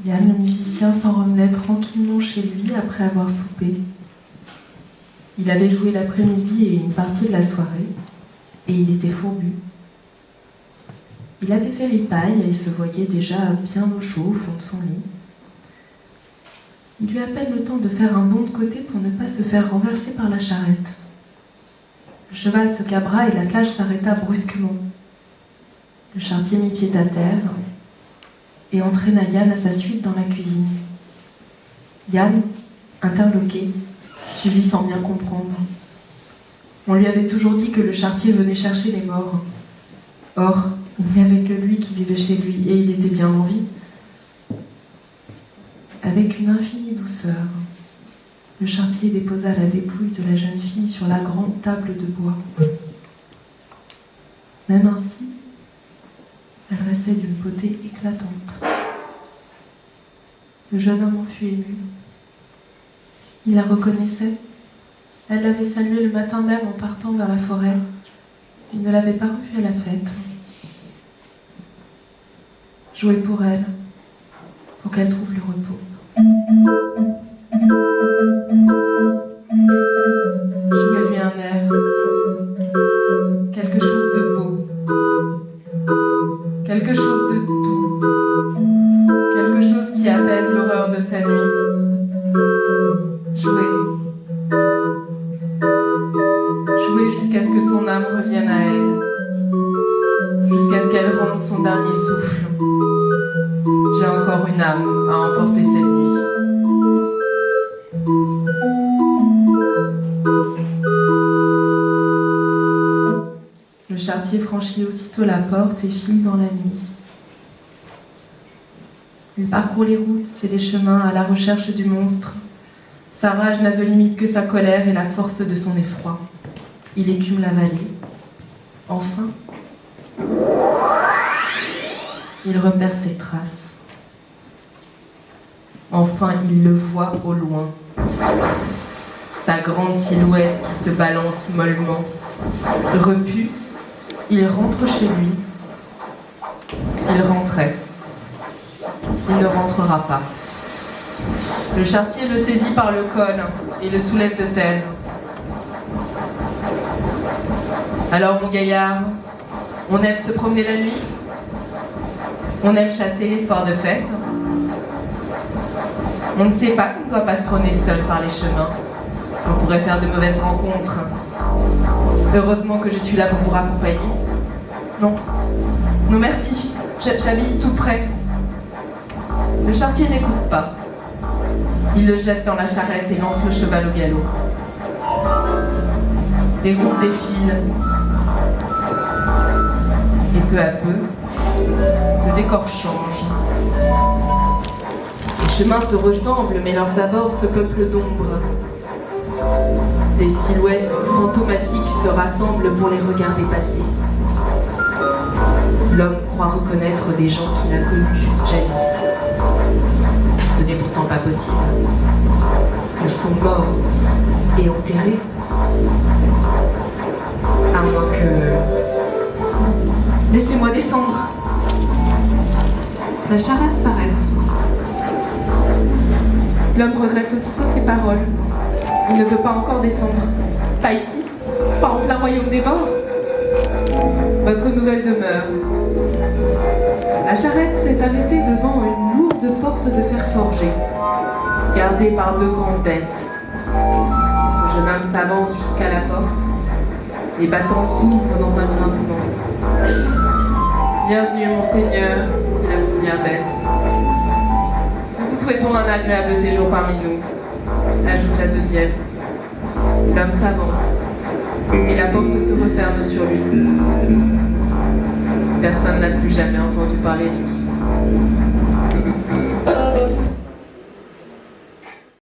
Yann, le musicien, s'en revenait tranquillement chez lui après avoir soupé. Il avait joué l'après-midi et une partie de la soirée, et il était fourbu. Il avait fait ripaille et se voyait déjà bien au chaud au fond de son lit. Il eut à peine le temps de faire un bond de côté pour ne pas se faire renverser par la charrette. Le cheval se cabra et l'attelage s'arrêta brusquement. Le charretier mit pied à terre et entraîna Yann à sa suite dans la cuisine. Yann, interloqué, suivit sans bien comprendre. On lui avait toujours dit que le charretier venait chercher les morts. Or, il n'y avait que lui qui vivait chez lui, et il était bien en vie. Avec une infinie douceur, le charretier déposa la dépouille de la jeune fille sur la grande table de bois. Même ainsi, elle restait d'une beauté éclatante. Le jeune homme en fut ému. Il la reconnaissait. Elle l'avait salué le matin même en partant vers la forêt. Il ne l'avait pas revue à la fête. Jouer pour elle, pour qu'elle trouve le repos. Jouer lui un air, quelque chose de beau, quelque chose de doux, quelque chose qui apaise l'horreur de sa nuit. Jouer jusqu'à ce que son âme revienne à elle, jusqu'à ce qu'elle rende son dernier souffle. J'ai encore une âme à emporter cette nuit. Le charretier franchit aussitôt la porte et file dans la nuit. Il parcourt les routes et les chemins à la recherche du monstre. Sa rage n'a de limite que sa colère et la force de son effroi. Il écume la vallée. Enfin, il repère ses traces. Enfin, il le voit au loin. Sa grande silhouette qui se balance mollement. Repu, il rentre chez lui. Il rentrait. Il ne rentrera pas. Le charretier le saisit par le col et le soulève de terre. Alors, mon gaillard, on aime se promener la nuit? On aime chasser les soirs de fête? On ne sait pas qu'on ne doit pas se promener seul par les chemins. On pourrait faire de mauvaises rencontres. Heureusement que je suis là pour vous raccompagner. Non, non merci, j'habite tout près. Le charretier n'écoute pas. Il le jette dans la charrette et lance le cheval au galop. Les routes défilent. Et peu à peu, le décor change. Les chemins se ressemblent, mais leurs abords se peuplent d'ombre. Des silhouettes fantomatiques se rassemblent pour les regarder passer. L'homme croit reconnaître des gens qu'il a connus jadis. Ce n'est pourtant pas possible. Ils sont morts et enterrés. À moins que... Laissez-moi descendre. La charrette s'arrête. L'homme regrette aussitôt ses paroles. Il ne veut pas encore descendre. Pas ici, pas en plein royaume des morts. Votre nouvelle demeure. La charrette s'est arrêtée devant une lourde porte de fer forgé, gardée par deux grandes bêtes. Le jeune homme s'avance jusqu'à la porte. Les battants s'ouvrent dans un grincement. Bienvenue, monseigneur, dit la première bête. Nous vous souhaitons un agréable séjour parmi nous, ajoute la deuxième. L'homme s'avance, et la porte se referme sur lui. Personne n'a plus jamais entendu parler de lui.